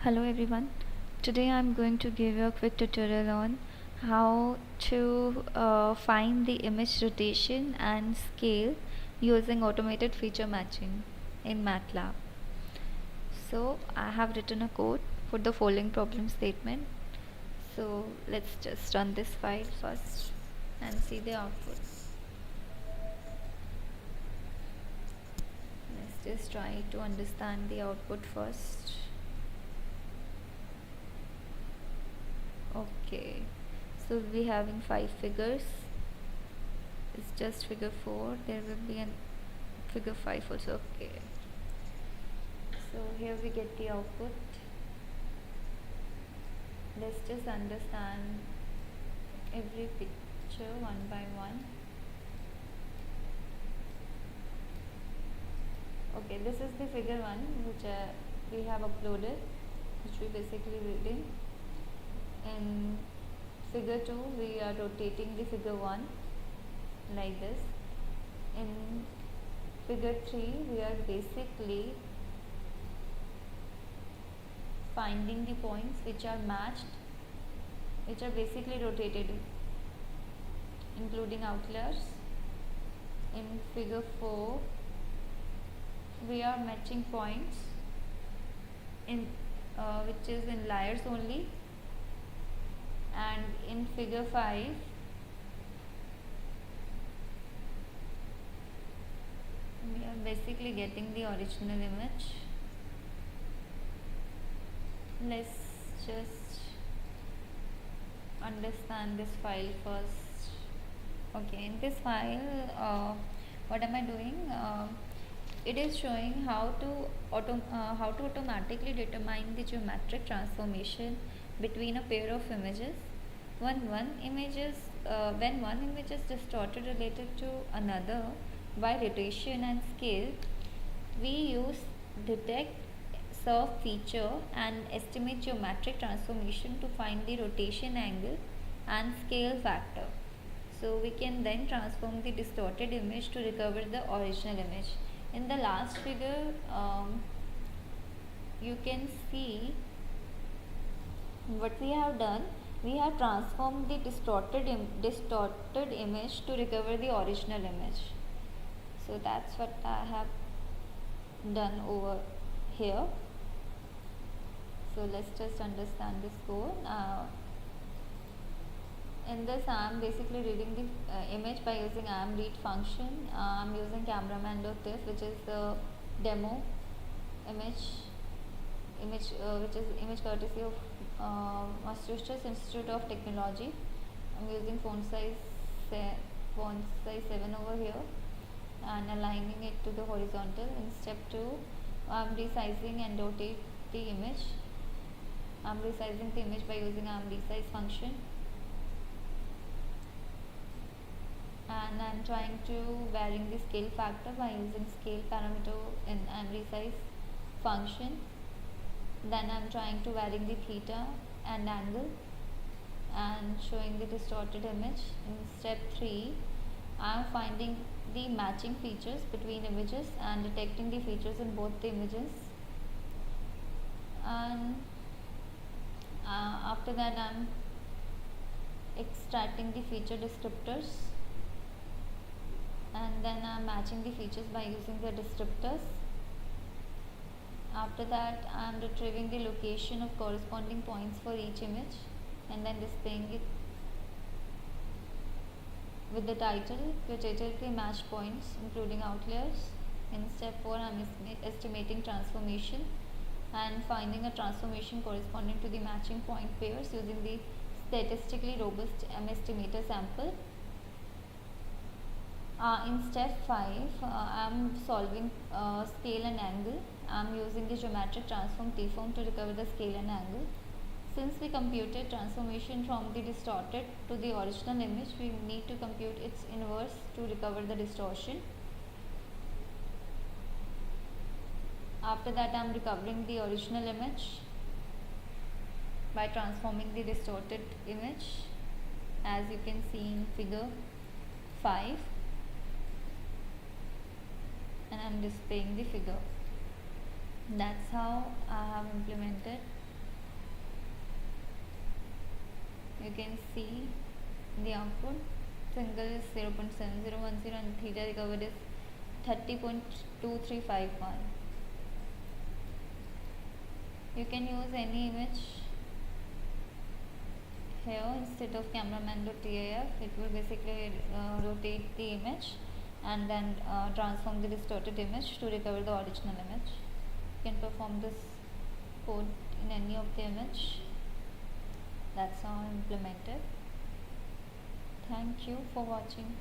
Hello everyone. Today I'm going to give you a quick tutorial on how to find the image rotation and scale using automated feature matching in MATLAB. So I have written a code for the following problem statement. So let's just run this file first and see the output. Let's just try to understand the output first. Okay, so we'll be having 5 figures. It's just figure 4. There will be an figure 5 also. Okay, so here we get the output. Let's just understand every picture one by one. Okay, this is the figure 1 which we have uploaded, which we basically reading. In figure 2 we are rotating the figure 1 like this. In figure 3 we are basically finding the points which are matched, which are basically rotated, including outliers. In figure 4 we are matching points in which is in layers only, and in figure 5 we are basically getting the original image. Let's just understand this file first. Okay, in this file what am I doing? It is showing how to automatically determine the geometric transformation between a pair of images when one image is distorted related to another by rotation and scale. We use detect, serve feature and estimate geometric transformation to find the rotation angle and scale factor. So we can then transform the distorted image to recover the original image. In the last figure you can see what we have done. We have transformed the distorted image to recover the original image. So that's what I have done over here. So let's just understand this code. In this I am basically reading the image by using ImRead function. I am using cameraman.tif, which is the demo image which is image courtesy of Massachusetts Institute of Technology. I am using font size 7 over here and aligning it to the horizontal. In step 2 I am resizing and rotate the image. I am resizing the image by using ImResize function, and I am trying to varying the scale factor by using scale parameter in ImResize function. Then I am trying to varying the theta and angle and showing the distorted image. In step 3 I am finding the matching features between images and detecting the features in both the images, and after that I am extracting the feature descriptors, and then I am matching the features by using the descriptors. After that I am retrieving the location of corresponding points for each image and then displaying it with the title strategically matched points including outliers. In step 4 I am estimating transformation and finding a transformation corresponding to the matching point pairs using the statistically robust M-estimator sample. In step 5 I am solving scale and angle. I am using the geometric transform T-form to recover the scale and angle. Since we computed transformation from the distorted to the original image, we need to compute its inverse to recover the distortion. After that I am recovering the original image by transforming the distorted image, as you can see in figure 5, and I am displaying the figure. That's how I have implemented you can see the output. Single is 0.7010 and theta recovered is 30.2351. You can use any image here instead of cameraman.tif. It will basically rotate the image and then transform the distorted image to recover the original image. You can perform this code in any of the image. That's how I implemented. Thank you for watching.